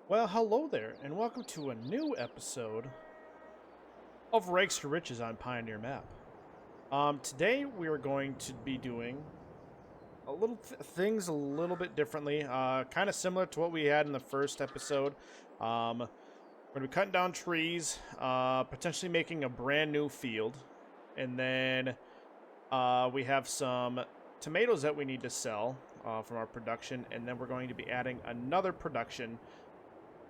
Well, hello there, and welcome to a new episode of Rags to Riches on Pioneer Map. Today we are going to be doing things a little bit differently, kind of similar to what we had in the first episode. We're going to be cutting down trees, potentially making a brand new field, and then we have some tomatoes that we need to sell from our production, and then we're going to be adding another production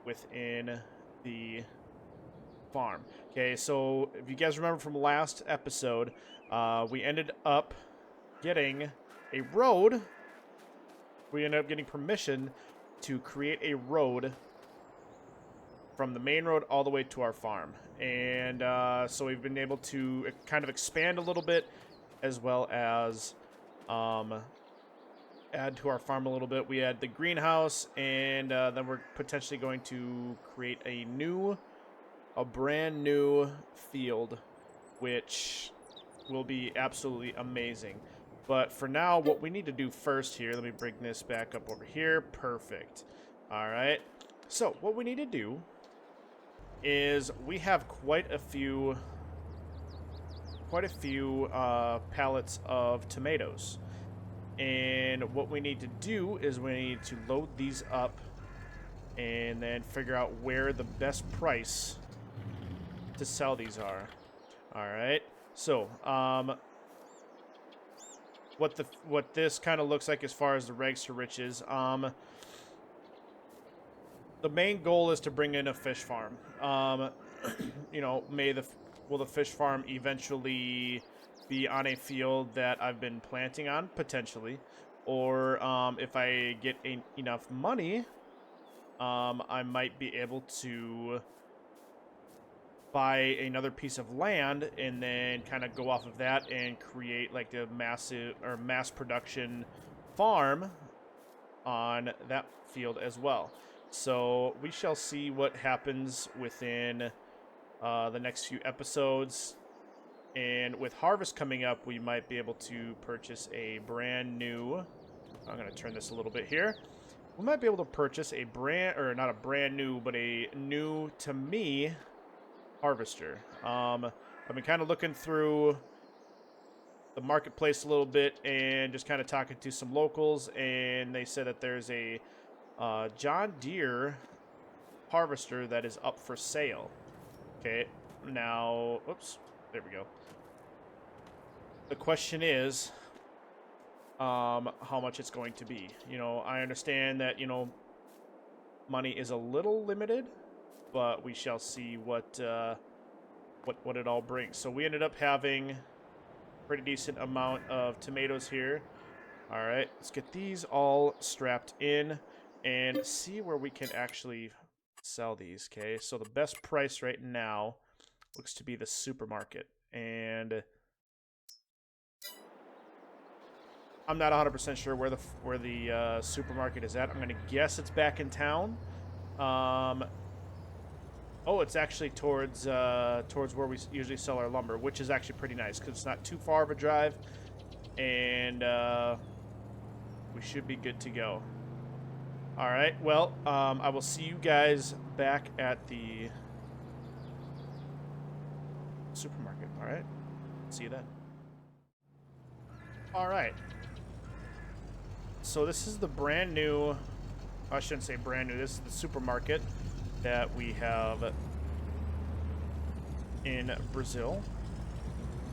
within the farm. Okay, so if you guys remember from last episode, we ended up getting a road. We ended up getting permission to create a road from the main road all the way to our farm. And so we've been able to kind of expand a little bit, as well as add to our farm a little bit. We had the greenhouse, and then we're potentially going to create a brand new field, which will be absolutely amazing. But for now, what we need to do first here, let me bring this back up over here. Perfect. All right. So what we need to do is we have quite a few pallets of tomatoes. And what we need to do is we need to load these up and then figure out where the best price to sell these are. All right. So, what this kind of looks like as far as the Rags to Riches, the main goal is to bring in a fish farm. You know, will the fish farm eventually be on a field that I've been planting on, potentially, or if I get enough money, I might be able to buy another piece of land and then kind of go off of that and create like a mass production farm on that field as well. So we shall see what happens within the next few episodes. And with harvest coming up, we might be able to purchase a brand new... I'm going to turn this a little bit here. We might be able to purchase a not a brand new, but a new, to me, harvester. I've been kind of looking through the marketplace a little bit and just kind of talking to some locals, and they said that there's a John Deere harvester that is up for sale. Okay, now... Oops, there we go. The question is, how much it's going to be. You know, I understand that, you know, money is a little limited, but we shall see what it all brings. So we ended up having a pretty decent amount of tomatoes here. All right, let's get these all strapped in and see where we can actually sell these. Okay, so the best price right now looks to be the supermarket, and I'm not 100% sure where the supermarket is at. I'm going to guess it's back in town. Oh, it's actually towards where we usually sell our lumber, which is actually pretty nice because it's not too far of a drive, and we should be good to go. All right. Well, I will see you guys back at the supermarket. All right. See you then. All right. So this is the brand new, I shouldn't say brand new, this is the supermarket that we have in Brazil.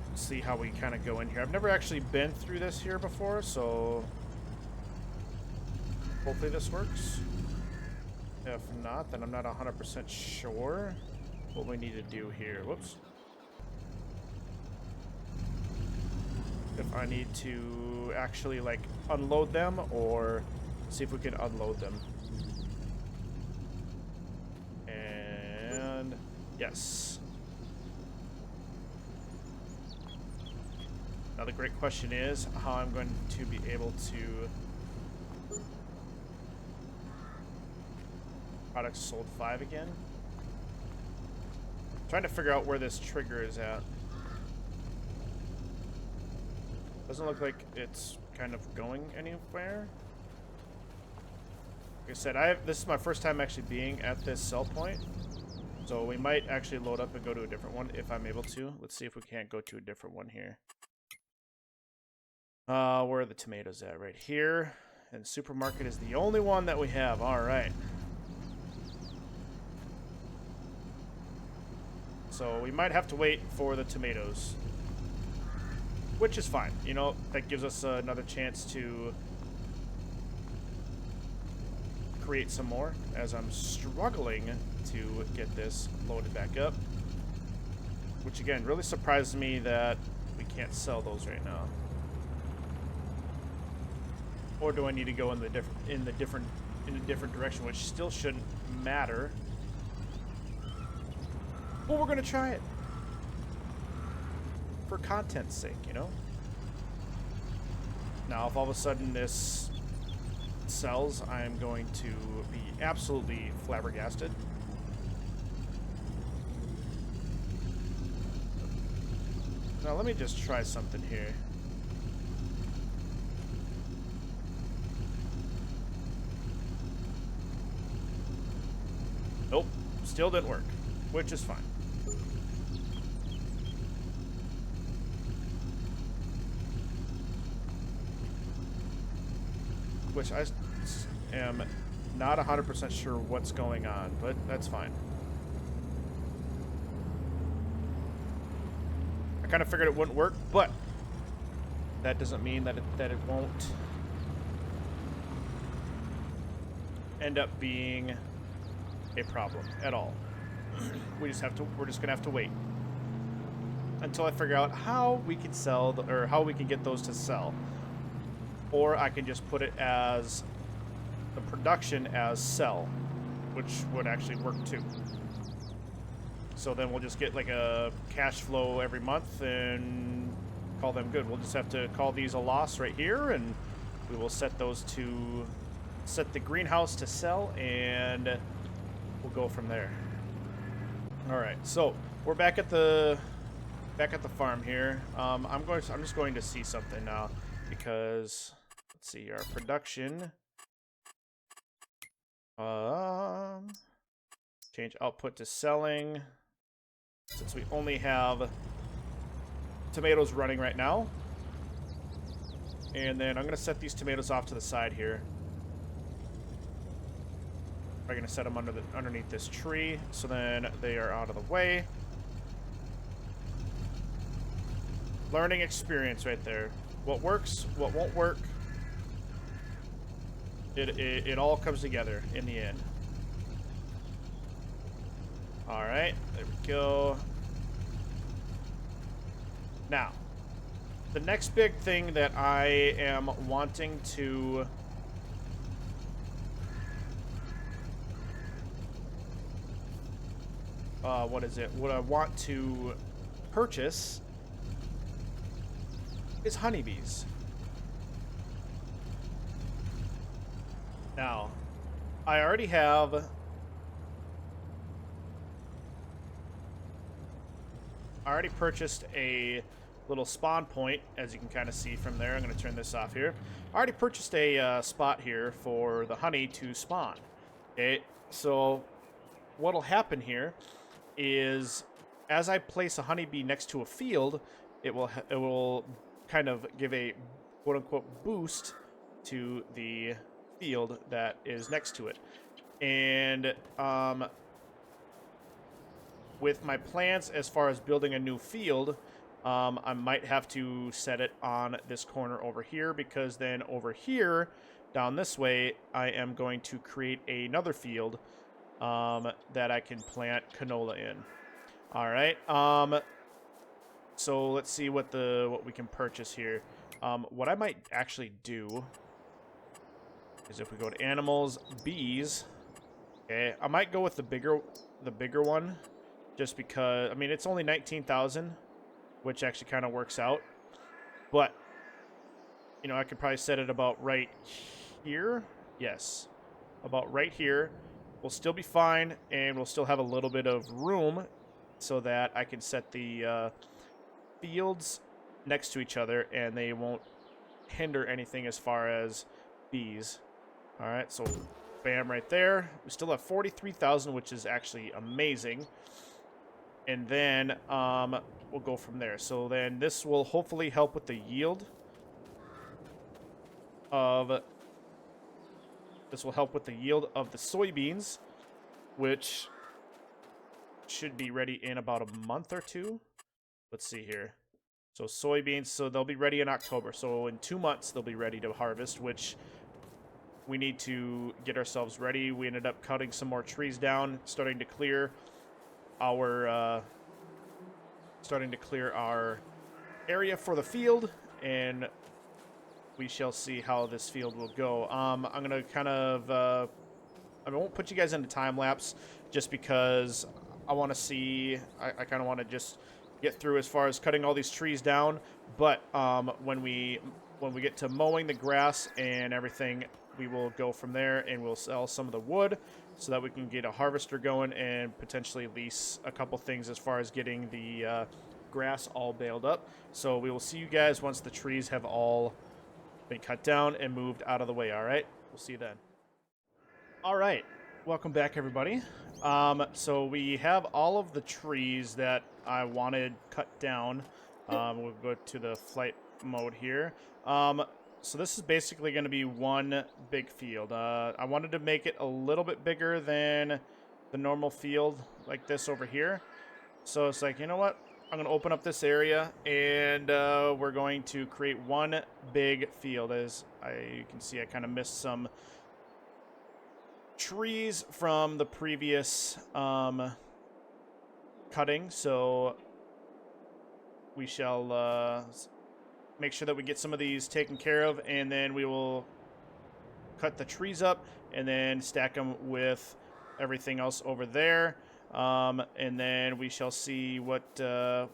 Let's see how we kind of go in here. I've never actually been through this here before, so hopefully this works. If not, then I'm not 100% sure what we need to do here. Whoops. If I need to actually like unload them or see if we can unload them. And yes. Now the great question is how I'm going to be able to products sold 5 again. I'm trying to figure out where this trigger is at. Doesn't look like it's kind of going anywhere. Like I said, this is my first time actually being at this sell point. So we might actually load up and go to a different one if I'm able to. Let's see if we can't go to a different one here. Where are the tomatoes at? Right here. And supermarket is the only one that we have. All right. So we might have to wait for the tomatoes. Which is fine. You know, that gives us another chance to create some more, as I'm struggling to get this loaded back up. Which again really surprises me that we can't sell those right now. Or do I need to go in a different direction, which still shouldn't matter. Well, we're gonna try it. For content's sake, you know? Now, if all of a sudden this sells, I'm going to be absolutely flabbergasted. Now, let me just try something here. Nope, still didn't work, which is fine. Which I am not 100% sure what's going on, but that's fine. I kind of figured it wouldn't work, but that doesn't mean that it won't end up being a problem at all. We're just gonna have to wait until I figure out how we can sell or how we can get those to sell. Or I can just put it as the production as sell, which would actually work too. So then we'll just get like a cash flow every month and call them good. We'll just have to call these a loss right here, and we will set the greenhouse to sell, and we'll go from there. All right, so we're back at the farm here. I'm just going to see something now, because let's see, our production. Change output to selling, since we only have tomatoes running right now. And then I'm going to set these tomatoes off to the side here. I'm going to set them underneath this tree, so then they are out of the way. Learning experience right there. What works, what won't work. It all comes together in the end. All right, there we go. Now, the next big thing that I am wanting to what I want to purchase is honeybees. Now, I already purchased a little spawn point, as you can kind of see from there. I'm going to turn this off here. I already purchased a spot here for the honey to spawn. Okay, so what'll happen here is, as I place a honeybee next to a field, it will kind of give a quote-unquote boost to the field that is next to it. And with my plans as far as building a new field, I might have to set it on this corner over here, because then over here, down this way, I am going to create another field that I can plant canola in. All right. So let's see what we can purchase here. What I might actually do is, if we go to animals, bees. Okay, I might go with the bigger one, just because, I mean, it's only 19,000, which actually kind of works out. But you know, I could probably set it about right here. Yes, about right here. We'll still be fine, and we'll still have a little bit of room so that I can set the fields next to each other, and they won't hinder anything as far as bees. All right, so Bam, right there. We still have 43,000, which is actually amazing. And then we'll go from there. So then this will hopefully help with the yield of... This will help with the yield of the soybeans, which should be ready in about a month or two. Let's see here. So soybeans, so they'll be ready in October. So in 2 months, they'll be ready to harvest, which we need to get ourselves ready. We ended up cutting some more trees down, starting to clear our area for the field, and we shall see how this field will go. I'm gonna kind of I won't put you guys into time lapse just because I want to see. I kind of want to just get through as far as cutting all these trees down. But when we get to mowing the grass and everything, we will go from there and we'll sell some of the wood so that we can get a harvester going and potentially lease a couple things as far as getting the grass all baled up. So we will see you guys once the trees have all been cut down and moved out of the way. All right, we'll see you then. All right, welcome back, everybody. So we have all of the trees that I wanted cut down. We'll go to the flight mode here. So this is basically going to be one big field. I wanted to make it a little bit bigger than the normal field like this over here. So it's like, you know what? I'm going to open up this area, and we're going to create one big field. As you can see, I kind of missed some trees from the previous cutting, so we shall make sure that we get some of these taken care of, and then we will cut the trees up and then stack them with everything else over there, and then we shall see what the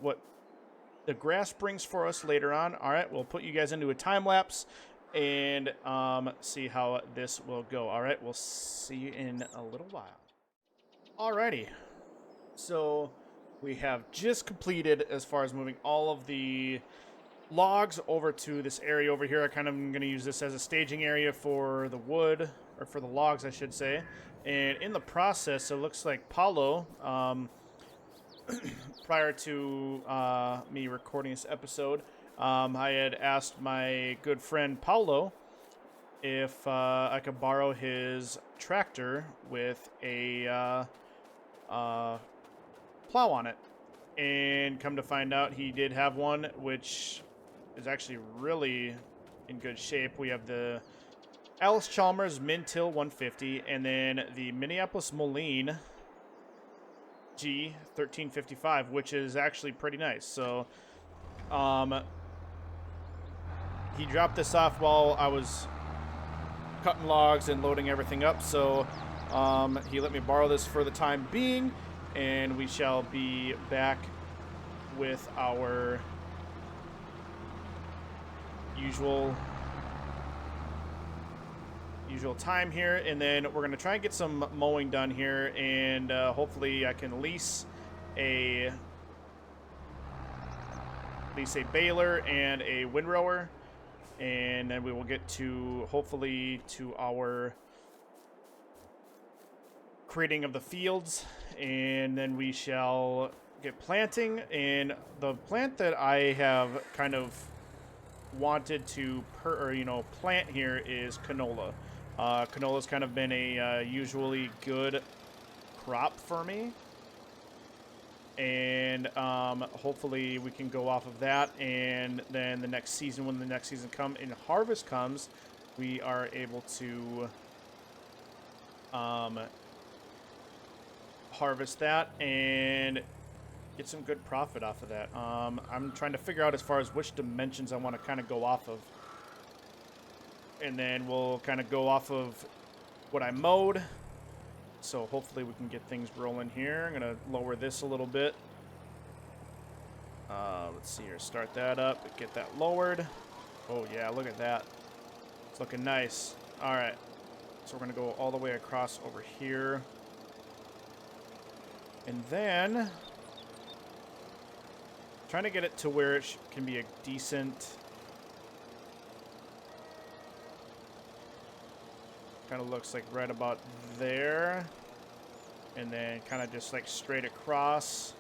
grass brings for us later on. All right, we'll put you guys into a time lapse and see how this will go. All right, we'll see you in a little while. Alrighty, so we have just completed as far as moving all of the logs over to this area over here. I kind of am going to use this as a staging area for the wood, or for the logs, I should say. And in the process, it looks like Paulo, prior to me recording this episode, I had asked my good friend Paulo if I could borrow his tractor with a plow on it. And come to find out, he did have one, which is actually really in good shape. We have the Alice Chalmers Mintil 150, and then the Minneapolis Moline G 1355, which is actually pretty nice. So, he dropped this off while I was cutting logs and loading everything up. So, he let me borrow this for the time being, and we shall be back with our usual time here, and then we're going to try and get some mowing done here, and hopefully I can lease a baler and a windrower, and then we will get to hopefully to our creating of the fields, and then we shall get planting. And the plant that I have kind of wanted to plant here is canola. Canola's kind of been a usually good crop for me, and hopefully we can go off of that, and then the next season, when the next season comes and harvest comes, we are able to harvest that and get some good profit off of that. I'm trying to figure out as far as which dimensions I want to kind of go off of. And then we'll kind of go off of what I mowed. So hopefully we can get things rolling here. I'm going to lower this a little bit. Let's see here. Start that up. Get that lowered. Oh, yeah. Look at that. It's looking nice. All right. So we're going to go all the way across over here. And then trying to get it to where it can be a decent Kind of looks like right about there. And then kind of just like straight across.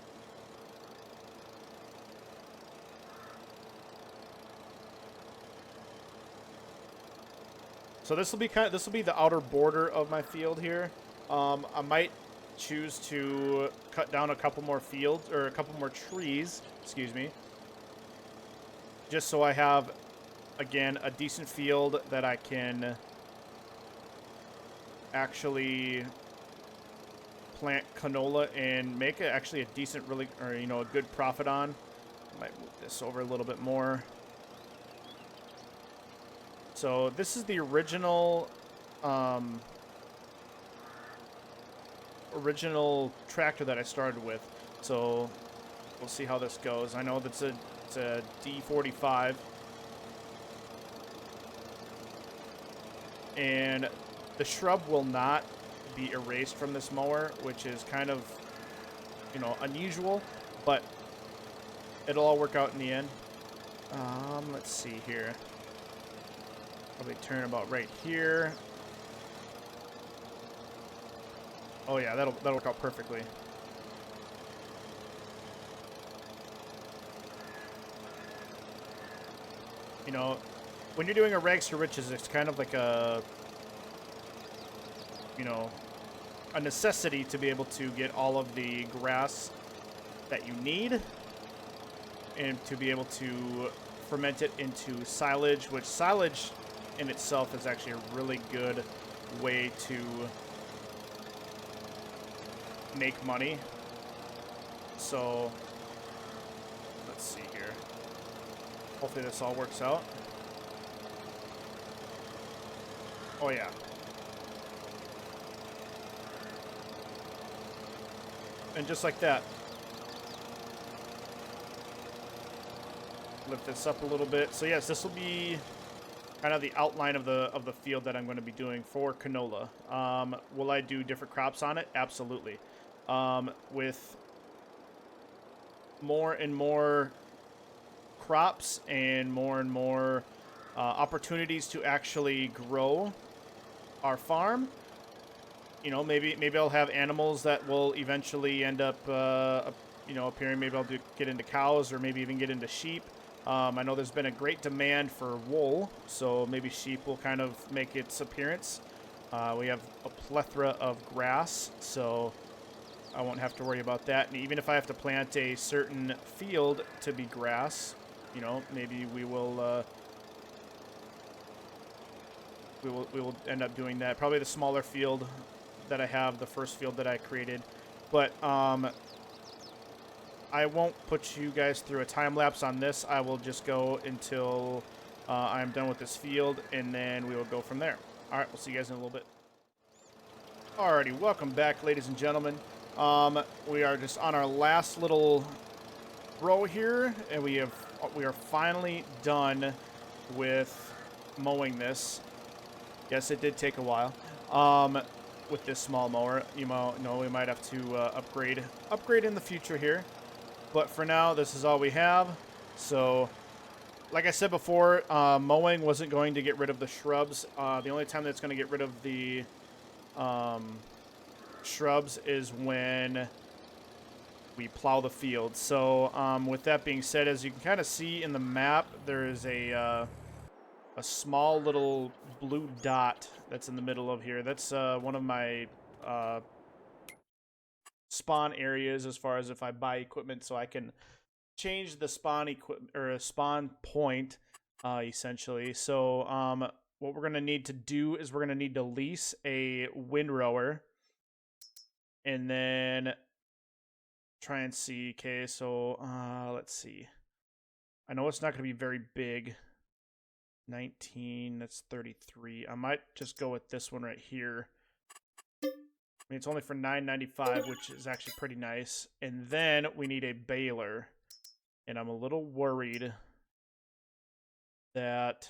So this will be the outer border of my field here. I might choose to cut down a couple more fields or a couple more trees, excuse me, just so I have, again, a decent field that I can actually plant canola and make actually a decent, a good profit on. I might move this over a little bit more. So this is the original tractor that I started with. So we'll see how this goes. I know that's it's a D45. And the shrub will not be erased from this mower, which is kind of, unusual, but it'll all work out in the end. Let's see here. Probably turn about right here. Oh yeah, that'll work out perfectly. When you're doing a rags to riches, it's kind of like a necessity to be able to get all of the grass that you need and to be able to ferment it into silage, which silage in itself is actually a really good way to make money. So let's see here. Hopefully this all works out. Oh yeah. And just like that. Lift this up a little bit. So yes, this will be kind of the outline of the field that I'm going to be doing for canola. Will I do different crops on it? Absolutely. With more and more crops and more opportunities to actually grow our farm, maybe I'll have animals that will eventually end up appearing. Maybe I'll get into cows or maybe even get into sheep. I know there's been a great demand for wool, so maybe sheep will kind of make its appearance. We have a plethora of grass, so I won't have to worry about that. And even if I have to plant a certain field to be grass, maybe we will end up doing that. Probably the smaller field that I have, the first field that I created. But I won't put you guys through a time lapse on this. I will just go until I'm done with this field, and then we will go from there. All right, we'll see you guys in a little bit. Alrighty, welcome back, ladies and gentlemen. We are just on our last little row here, and we are finally done with mowing this. Yes, it did take a while. With this small mower, we might have to upgrade in the future here. But for now, this is all we have. So, like I said before, mowing wasn't going to get rid of the shrubs. The only time that's going to get rid of the shrubs is when we plow the field. So, with that being said, as you can kind of see in the map, there is a small little blue dot that's in the middle of here. That's one of my spawn areas as far as if I buy equipment, so I can change the spawn equipment or a spawn point essentially. So what we're gonna need to do is we're gonna need to lease a windrower and then try and see. Okay, so let's see. I know it's not gonna be very big. 19, that's 33. I might just go with this one right here. I mean, it's only for $9.95, which is actually pretty nice. And then we need a baler. And I'm a little worried that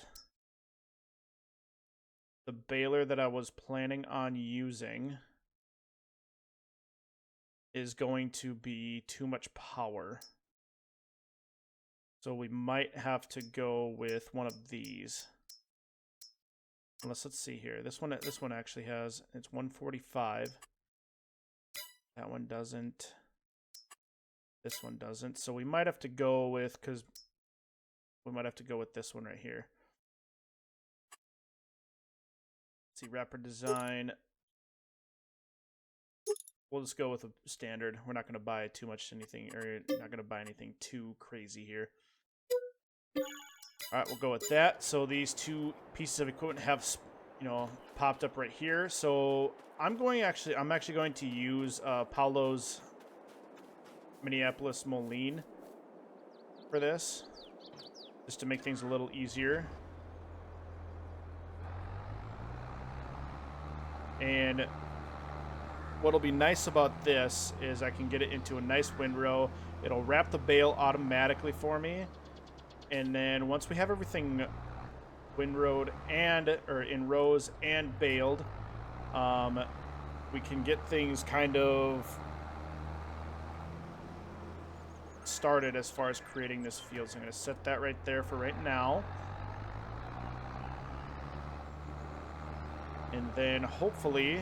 the baler that I was planning on using is going to be too much power. So we might have to go with one of these. Unless, let's see here. This one actually has, it's 145. That one doesn't. This one doesn't. So we might have to go with, because we might have to go with this one right here. Let's see, wrapper design. We'll just go with a standard. We're not going to buy too much anything, or not going to buy anything too crazy here. All right, we'll go with that. So these two pieces of equipment have, you know, popped up right here. So I'm actually going to use Paulo's Minneapolis Moline for this, just to make things a little easier. And what'll be nice about this is I can get it into a nice windrow. It'll wrap the bale automatically for me. And then once we have everything windrowed or in rows and baled, we can get things kind of started as far as creating this field. So I'm going to set that right there for right now. And then hopefully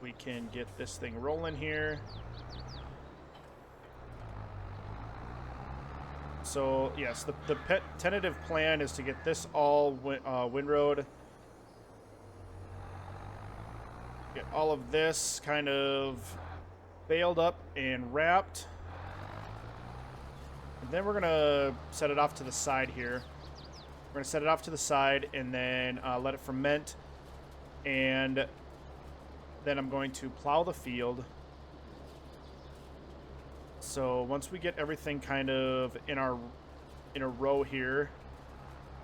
we can get this thing rolling here. So yes, the tentative plan is to get this all windrowed. Get all of this kind of baled up and wrapped. And then we're gonna set it off to the side here. We're gonna set it off to the side and then let it ferment. And then I'm going to plow the field. So once we get everything kind of in a row here,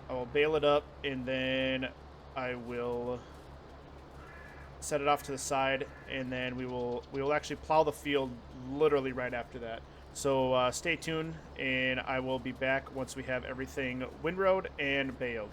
I will bale it up and then I will set it off to the side, and then we will actually plow the field literally right after that. So stay tuned, and I will be back once we have everything windrowed and baled.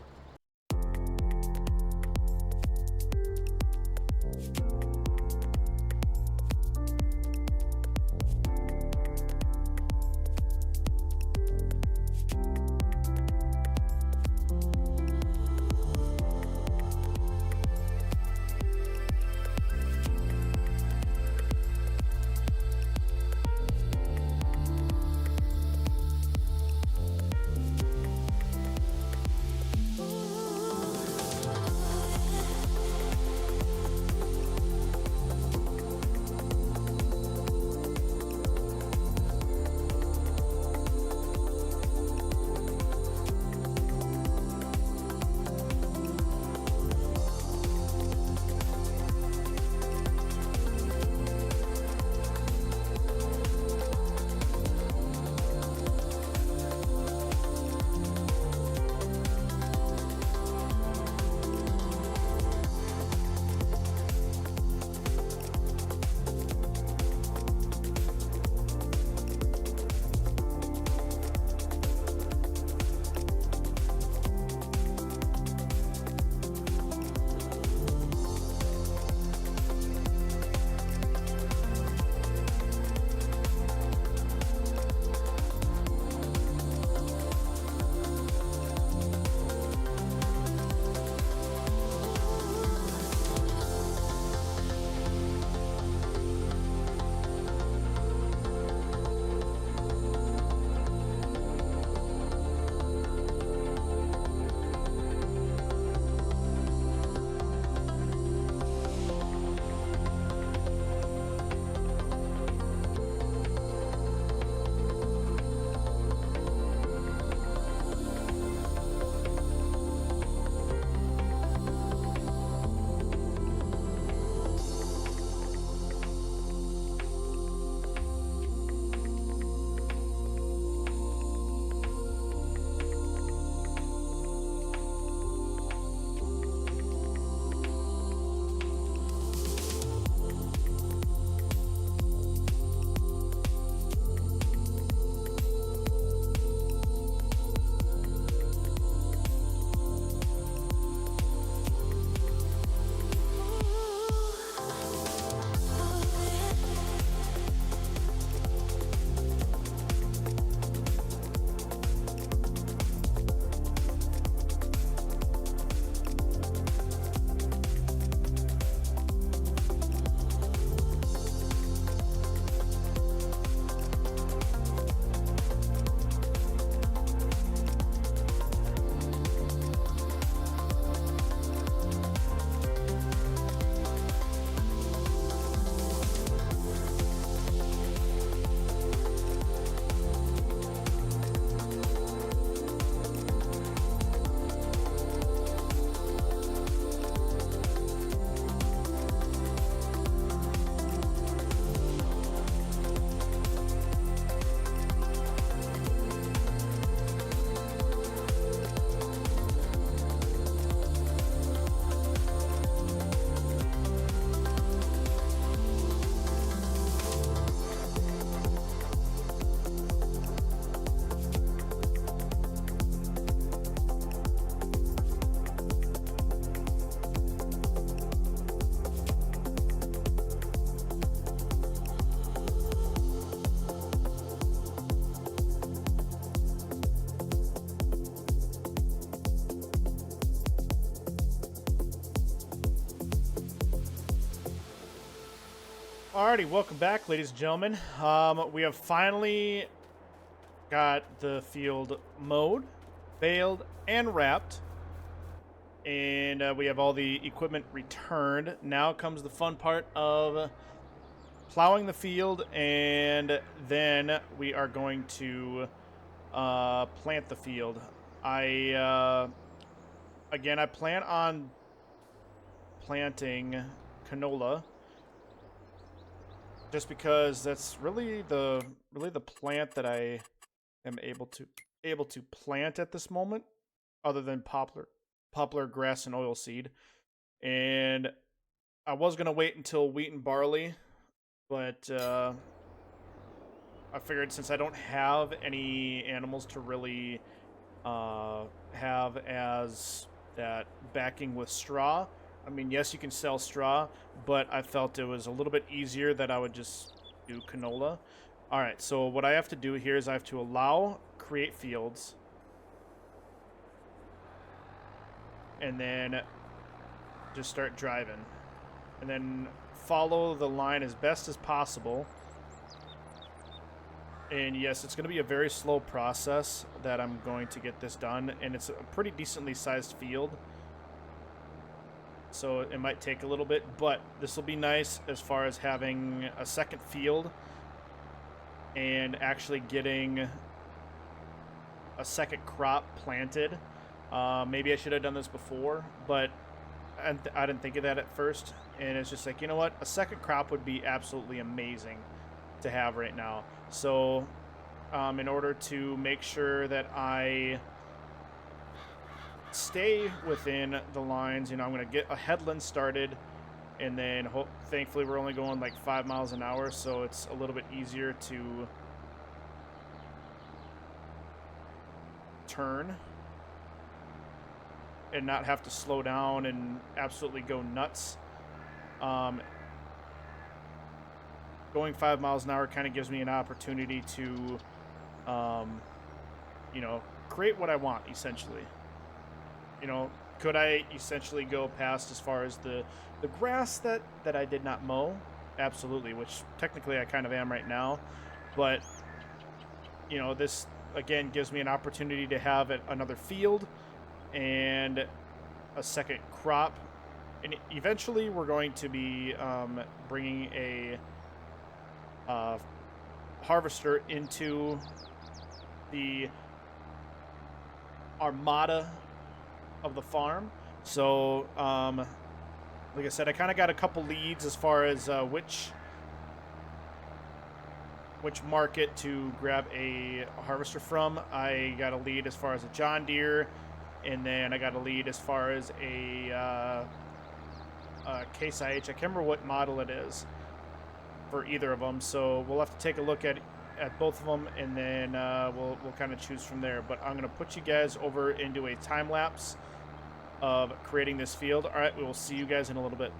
Alrighty, welcome back, ladies and gentlemen. We have finally got the field mowed, baled, and wrapped. And we have all the equipment returned. Now comes the fun part of plowing the field, and then we are going to plant the field. Again, I plan on planting canola, just because that's really the plant that I am able to plant at this moment, other than poplar, grass, and oilseed. And I was gonna wait until wheat and barley, but I figured since I don't have any animals to really have as that backing with straw. I mean, yes, you can sell straw, but I felt it was a little bit easier that I would just do canola. All right, so what I have to do here is I have to allow create fields, and then just start driving, and then follow the line as best as possible. And yes, it's going to be a very slow process that I'm going to get this done, and it's a pretty decently sized field, so it might take a little bit, but this will be nice as far as having a second field and actually getting a second crop planted. Maybe I should have done this before, but I didn't think of that at first, and it's just like, you know what, a second crop would be absolutely amazing to have right now. So in order to make sure that I stay within the lines, you know, I'm going to get a headland started, and then thankfully we're only going like 5 miles an hour, so it's a little bit easier to turn and not have to slow down and absolutely go nuts. Going 5 miles an hour kind of gives me an opportunity to, you know, create what I want, essentially. You know, could I essentially go past as far as the grass that I did not mow? Absolutely, which technically I kind of am right now. But, you know, this, again, gives me an opportunity to have another field and a second crop. And eventually we're going to be bringing a harvester into the armada of the farm. So like I said, I kind of got a couple leads as far as which market to grab a harvester from. I got a lead as far as a John Deere, and then I got a lead as far as a Case IH. I can't remember what model it is for either of them, so we'll have to take a look at both of them, and then we'll kind of choose from there. But I'm going to put you guys over into a time lapse of creating this field. All right, we will see you guys in a little bit.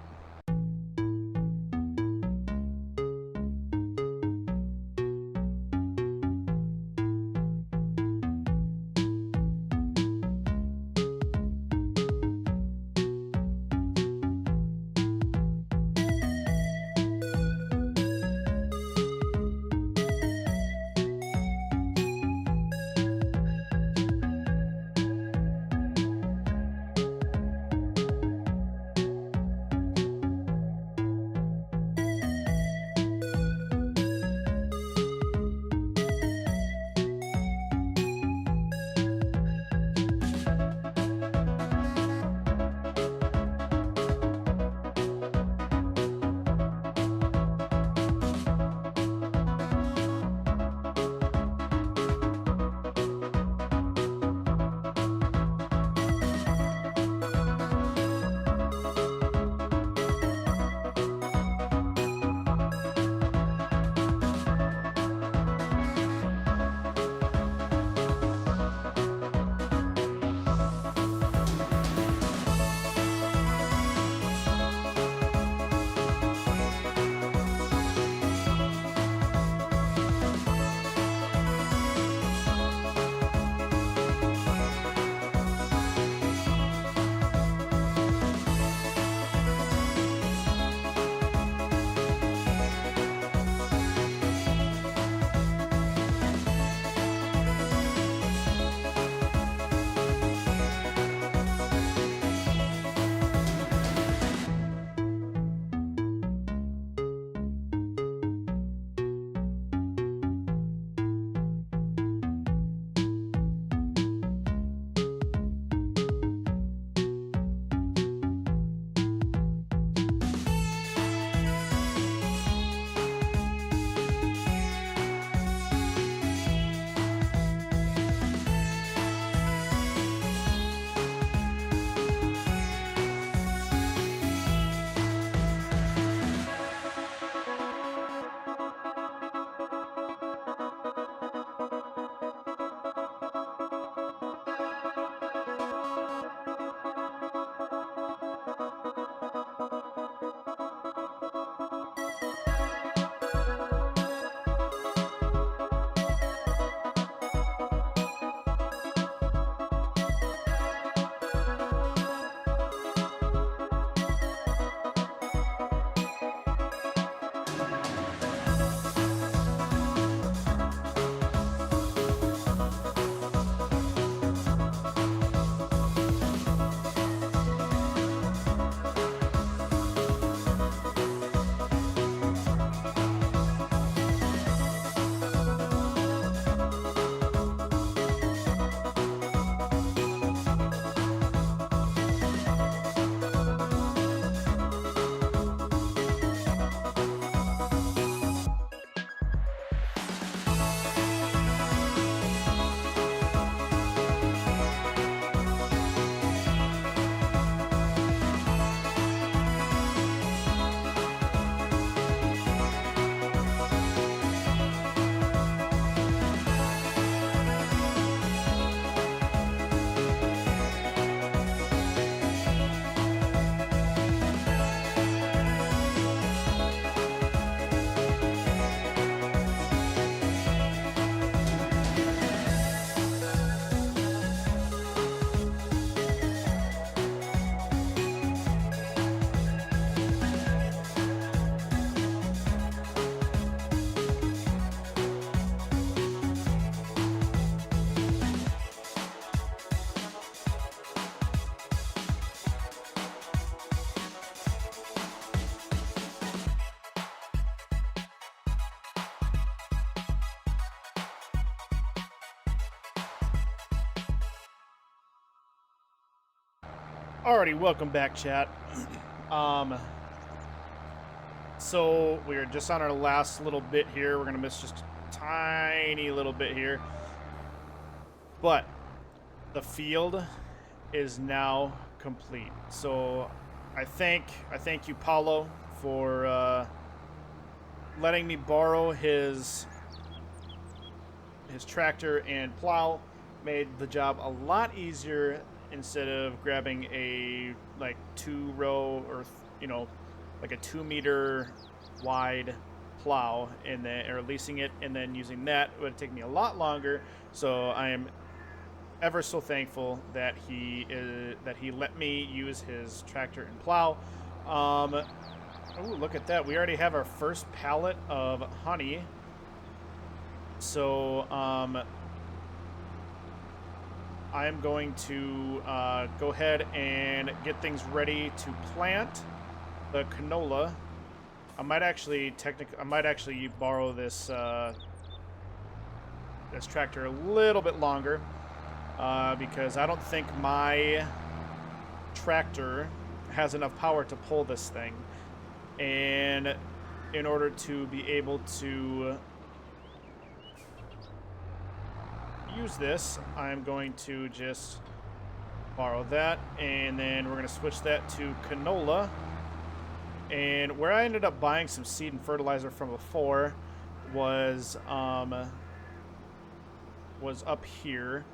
Alrighty, welcome back, chat. So we are just on our last little bit here. We're gonna miss just a tiny little bit here, but the field is now complete. So I thank you, Paulo, for letting me borrow his tractor and plow. Made the job a lot easier instead of grabbing a like 2-row or like a 2-meter wide plow and then or leasing it and then using that. It would take me a lot longer. So I am ever so thankful that he let me use his tractor and plow. Oh, look at that. We already have our first pallet of honey. So I am going to go ahead and get things ready to plant the canola. I might actually borrow this this tractor a little bit longer because I don't think my tractor has enough power to pull this thing, and in order to be able to use this, I'm going to just borrow that, and then we're going to switch that to canola. And where I ended up buying some seed and fertilizer from before was up here,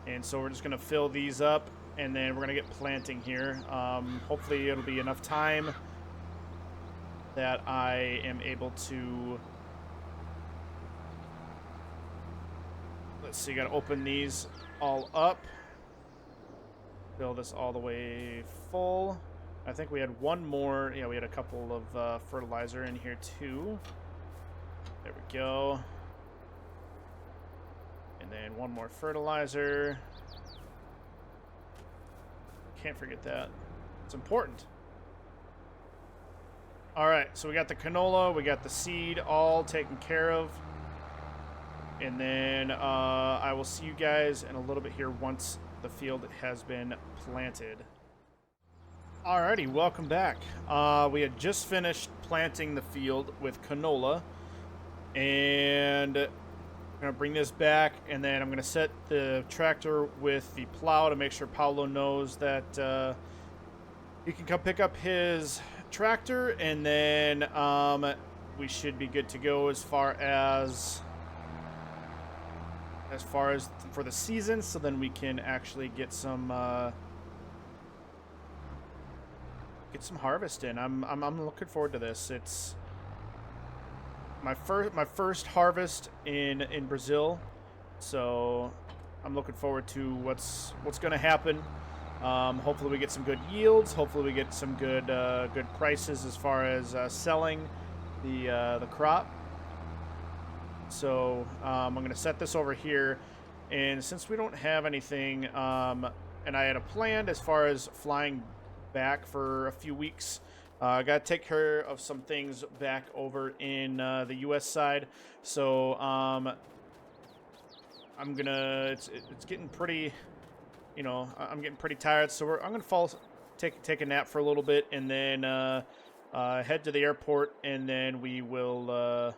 and so we're just going to fill these up, and then we're going to get planting here. Hopefully it'll be enough time that I am able to. Let's see, got to open these all up. Fill this all the way full. I think we had one more. Yeah, we had a couple of fertilizer in here too. There we go. And then one more fertilizer. Can't forget that. It's important. All right, so we got the canola, we got the seed all taken care of. And then I will see you guys in a little bit here once the field has been planted. Alrighty, welcome back. We had just finished planting the field with canola, and I'm gonna bring this back, and then I'm gonna set the tractor with the plow to make sure Paulo knows that he can come pick up his tractor, and then we should be good to go as far as for the season, so then we can actually get some harvest in. I'm looking forward to this. It's my first harvest in Brazil, so I'm looking forward to what's going to happen. Hopefully we get some good yields. Hopefully we get some good prices as far as selling the crop. So I'm going to set this over here, and since we don't have anything, and I had a plan as far as flying back for a few weeks, I got to take care of some things back over in the U.S. side. So I'm gonna. It's getting pretty, I'm getting pretty tired. So I'm gonna take a nap for a little bit, and then head to the airport, and then we will.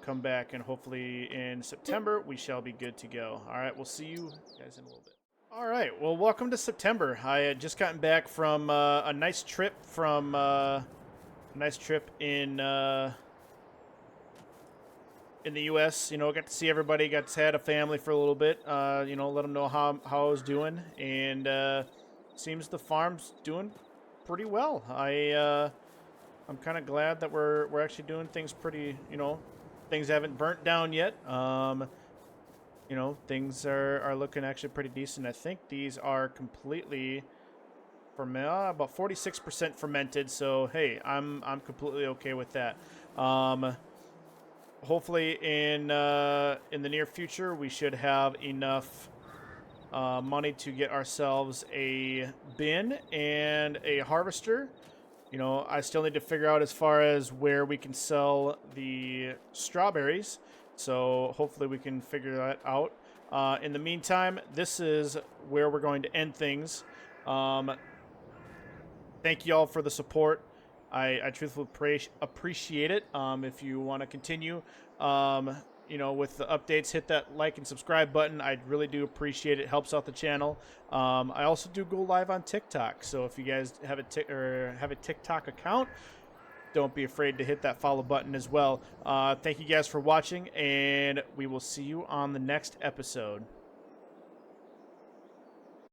Come back, and hopefully in September we shall be good to go. All right, we'll see you guys in a little bit. All right, well, welcome to September. I had just gotten back from a nice trip in the U.S. Got to see everybody. Got to had a family for a little bit. Let them know how I was doing, and seems the farm's doing pretty well. I'm kind of glad that we're actually doing things pretty, things haven't burnt down yet. Things are looking actually pretty decent. I think these are completely about 46% fermented. So hey, I'm completely okay with that. Hopefully in the near future we should have enough money to get ourselves a bin and a harvester. I still need to figure out as far as where we can sell the strawberries. So hopefully we can figure that out. In the meantime, this is where we're going to end things. Thank you all for the support. I truthfully appreciate it. If you want to continue, with the updates, hit that like and subscribe button. I really do appreciate it. It helps out the channel. I also do go live on TikTok, so if you guys have a TikTok account, don't be afraid to hit that follow button as well. Thank you guys for watching, and we will see you on the next episode.